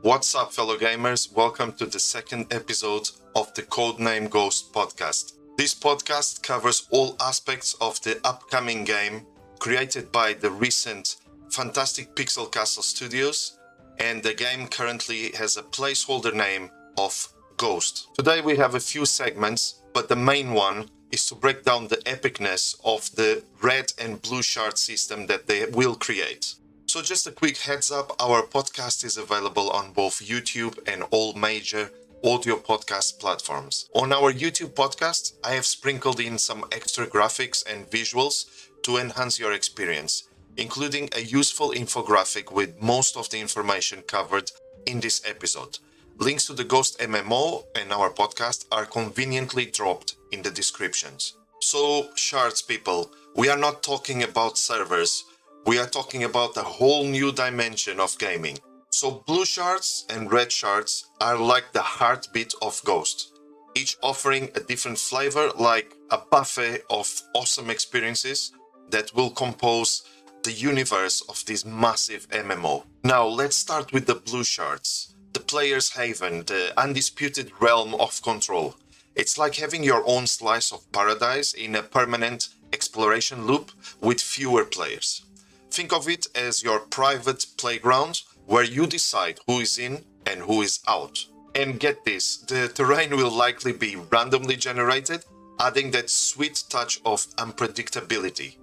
What's up, fellow gamers? Welcome to the second episode of the Codename Ghost podcast. This podcast covers all aspects of the upcoming game created by the recent fantastic Pixel Castle Studios, and the game currently has a placeholder name of Ghost. Today we have a few segments, but the main one is to break down the epicness of the Red and Blue SHARDS system that they will create. So just a quick heads up, our podcast is available on both YouTube and all major audio podcast platforms. On our YouTube podcast, I have sprinkled in some extra graphics and visuals to enhance your experience, including a useful infographic with most of the information covered in this episode. Links to the Ghost MMO and our podcast are conveniently dropped in the descriptions. So, Shards people, we are not talking about servers. We are talking about a whole new dimension of gaming. So Blue Shards and Red Shards are like the heartbeat of Ghost, each offering a different flavor, like a buffet of awesome experiences that will compose the universe of this massive MMO. Now let's start with the Blue Shards, the player's haven, the undisputed realm of control. It's like having your own slice of paradise in a permanent exploration loop with fewer players. Think of it as your private playground where you decide who is in and who is out. And get this, the terrain will likely be randomly generated, adding that sweet touch of unpredictability.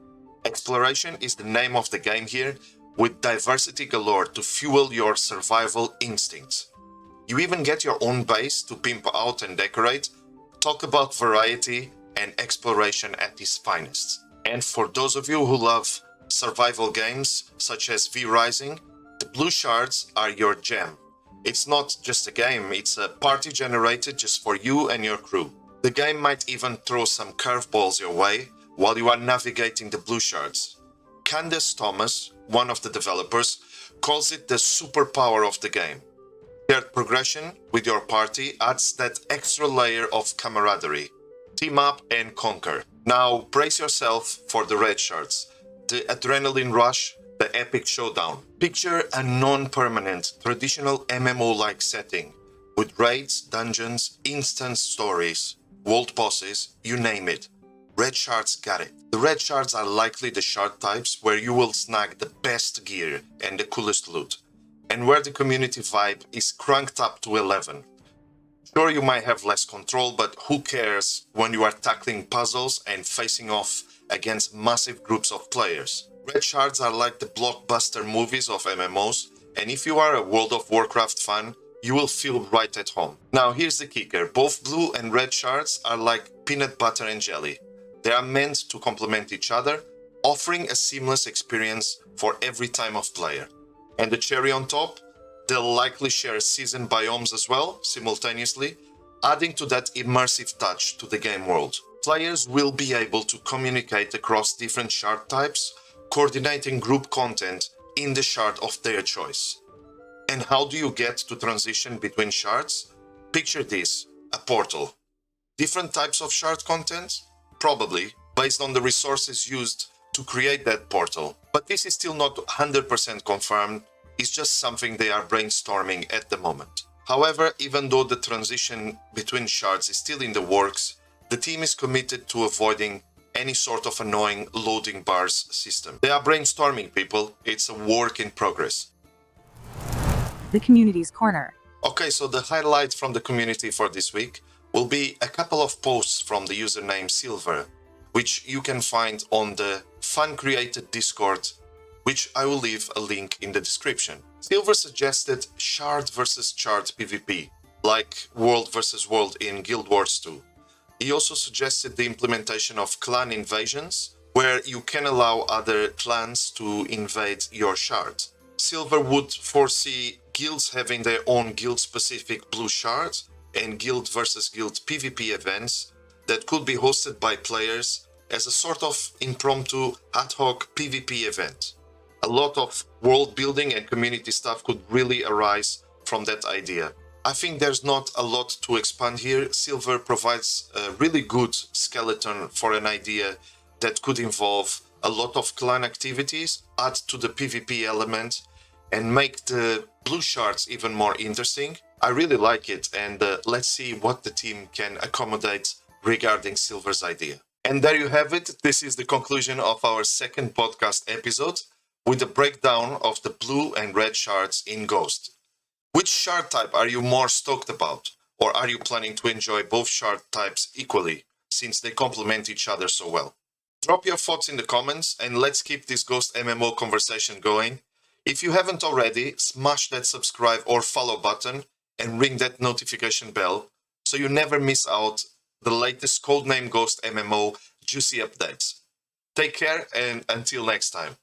Exploration is the name of the game here, with diversity galore to fuel your survival instincts. You even get your own base to pimp out and decorate. Talk about variety and exploration at its finest. And for those of you who love survival games such as V-Rising, the Blue Shards are your gem. It's not just a game, it's a party generated just for you and your crew. The game might even throw some curveballs your way while you are navigating the Blue Shards. Candace Thomas, one of the developers, calls it the superpower of the game. Shared progression with your party adds that extra layer of camaraderie. Team up and conquer. Now brace yourself for the Red Shards. The adrenaline rush, the epic showdown. Picture a non-permanent, traditional MMO-like setting with raids, dungeons, instant stories, world bosses, you name it. Red Shards got it. The Red Shards are likely the shard types where you will snag the best gear and the coolest loot, and where the community vibe is cranked up to 11. Sure, you might have less control, but who cares when you are tackling puzzles and facing off against massive groups of players. Red Shards are like the blockbuster movies of MMOs, and if you are a World of Warcraft fan, you will feel right at home. Now here's the kicker, both Blue and Red Shards are like peanut butter and jelly. They are meant to complement each other, offering a seamless experience for every time of player. And the cherry on top, they'll likely share season biomes as well, simultaneously, adding to that immersive touch to the game world. Players will be able to communicate across different shard types, coordinating group content in the shard of their choice. And how do you get to transition between shards? Picture this, a portal. Different types of shard content? Probably, based on the resources used to create that portal. But this is still not 100% confirmed, it's just something they are brainstorming at the moment. However, even though the transition between shards is still in the works, the team is committed to avoiding any sort of annoying loading bars system. They are brainstorming, people. It's a work in progress. The Community's Corner. Okay, so the highlight from the community for this week will be a couple of posts from the username Silver, which you can find on the fan-created Discord, which I will leave a link in the description. Silver suggested shard versus shard PvP, like world versus world in Guild Wars 2. He also suggested the implementation of clan invasions, where you can allow other clans to invade your shard. Silver would foresee guilds having their own guild-specific blue shard and guild versus guild PvP events that could be hosted by players as a sort of impromptu ad hoc PvP event. A lot of world building and community stuff could really arise from that idea. I think there's not a lot to expand here. Silver provides a really good skeleton for an idea that could involve a lot of clan activities, add to the PvP element, and make the Blue Shards even more interesting. I really like it, and let's see what the team can accommodate regarding Silver's idea. And there you have it. This is the conclusion of our second podcast episode with a breakdown of the blue and red shards in Ghost. Which shard type are you more stoked about? Or are you planning to enjoy both shard types equally, since they complement each other so well? Drop your thoughts in the comments and let's keep this Ghost MMO conversation going. If you haven't already, smash that subscribe or follow button and ring that notification bell so you never miss out the latest Codename Ghost MMO juicy updates. Take care and until next time.